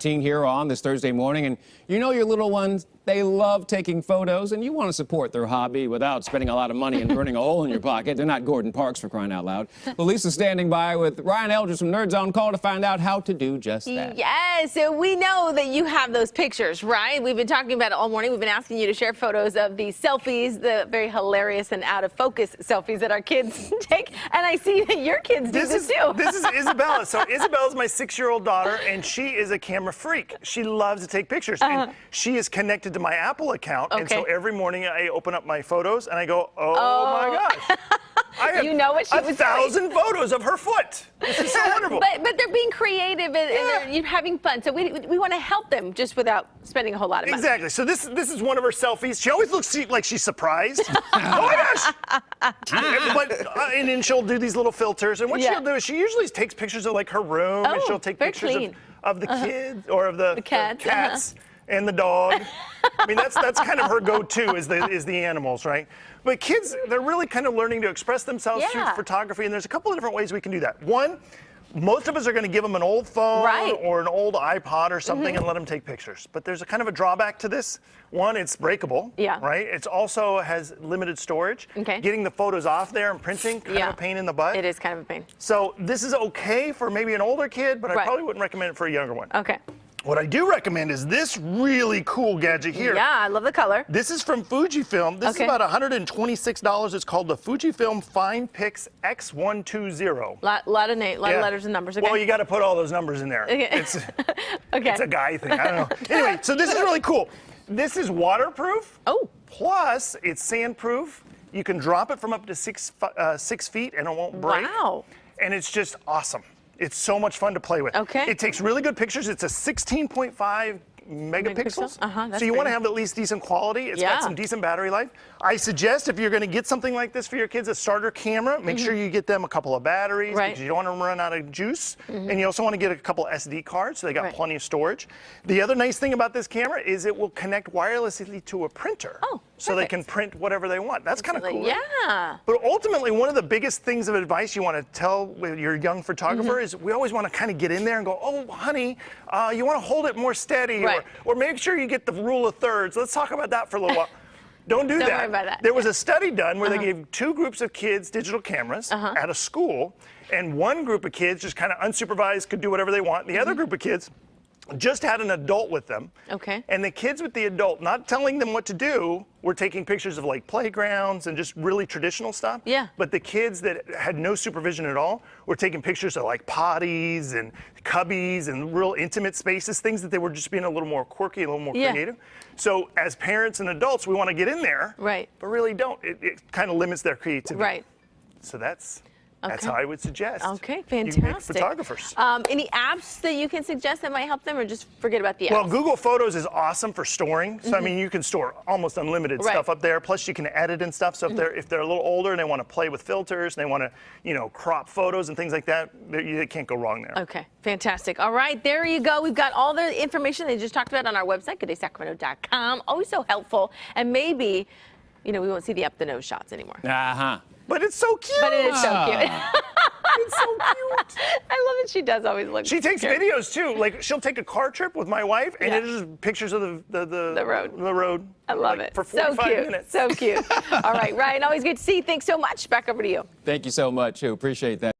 Here on this Thursday morning, and you know your little ones, they love taking photos, and you want to support their hobby without spending a lot of money and burning a hole in your pocket. They're not Gordon Parks, for crying out loud. Well, Lisa's standing by with Ryan Eldridge from Nerds on Call to find out how to do just that. Yes, so we know that you have those pictures, right? We've been talking about it all morning. We've been asking you to share photos of the selfies, the very hilarious and out of focus selfies that our kids take, and I see that your kids do this too. This is Isabella. So Isabella's my 6-year-old daughter, and she is a camera freak. She loves to take pictures, and she is connected to my Apple account, and so every morning I open up my photos and I go, oh. my gosh. I have you know what she was 1,000 photos of her foot. This is so wonderful. But they're being creative and you're having fun. So we want to help them just without spending a whole lot of money. Exactly. So this is one of her selfies. She always looks like she's surprised. Oh my gosh! And then she'll do these little filters. And what she'll do is she usually takes pictures of like her room, and she'll take pictures of the kids or of the cats. And the dog. I mean, that's kind of her go-to is the animals, right? But kids, they're really kind of learning to express themselves through photography, and there's a couple of different ways we can do that. One, most of us are going to give them an old phone or an old iPod or something and let them take pictures. But there's a kind of a drawback to this. One, it's breakable, right? It also has limited storage. Getting the photos off there and printing, kind of a pain in the butt. It is kind of a pain. So this is okay for maybe an older kid, but I probably wouldn't recommend it for a younger one. Okay. What I do recommend is this really cool gadget here. Yeah, I love the color. This is from Fujifilm. This is about $126. It's called the Fujifilm FinePix X120. Lot of letters and numbers. Okay. Well, you got to put all those numbers in there. It's a guy thing. I don't know. Anyway, so this is really cool. This is waterproof. Oh. Plus, it's sandproof. You can drop it from up to 6 feet and it won't break. Wow. And it's just awesome. It's so much fun to play with. Okay. It takes really good pictures. It's a 16.5 megapixels. So you want to have at least decent quality. It's got some decent battery life. I suggest if you're going to get something like this for your kids, a starter camera, make sure you get them a couple of batteries because you don't want them to run out of juice. And you also want to get a couple SD cards so they got plenty of storage. The other nice thing about this camera is it will connect wirelessly to a printer. So they can print whatever they want. That's kind of cool. Yeah. But ultimately, one of the biggest things of advice you want to tell your young photographer is we always want to kind of get in there and go, oh, honey, you want to hold it more steady or make sure you get the rule of thirds. Let's talk about that for a little while. Don't do that. Don't worry about that. There was a study done where they gave 2 groups of kids digital cameras at a school, and one group of kids just kind of unsupervised could do whatever they want. The other group of kids just had an adult with them. And the kids with the adult, not telling them what to do, were taking pictures of like playgrounds and just really traditional stuff. But the kids that had no supervision at all were taking pictures of like potties and cubbies and real intimate spaces, things that they were just being a little more quirky, a little more creative. So as parents and adults, we want to get in there, but really don't. It kind of limits their creativity. So that's how I would suggest. Okay, fantastic. You can make photographers. Any apps that you can suggest that might help them, or just forget about the apps? Well, Google Photos is awesome for storing. So I mean, you can store almost unlimited stuff up there. Plus, you can edit and stuff. So if they're a little older and they want to play with filters and they want to, crop photos and things like that, they can't go wrong there. Okay, fantastic. All right, there you go. We've got all the information they just talked about on our website, goodaysacramento.com. Always so helpful, and maybe, we won't see the up the nose shots anymore. But it's so cute. But it is so cute. It's so cute. I love it. She does always look. She takes videos too. Like she'll take a car trip with my wife, and it's just pictures of the road. The road. I love it. For 45 minutes. So cute. All right, Ryan. Always good to see you. Thanks so much. Back over to you. Thank you so much. Appreciate that.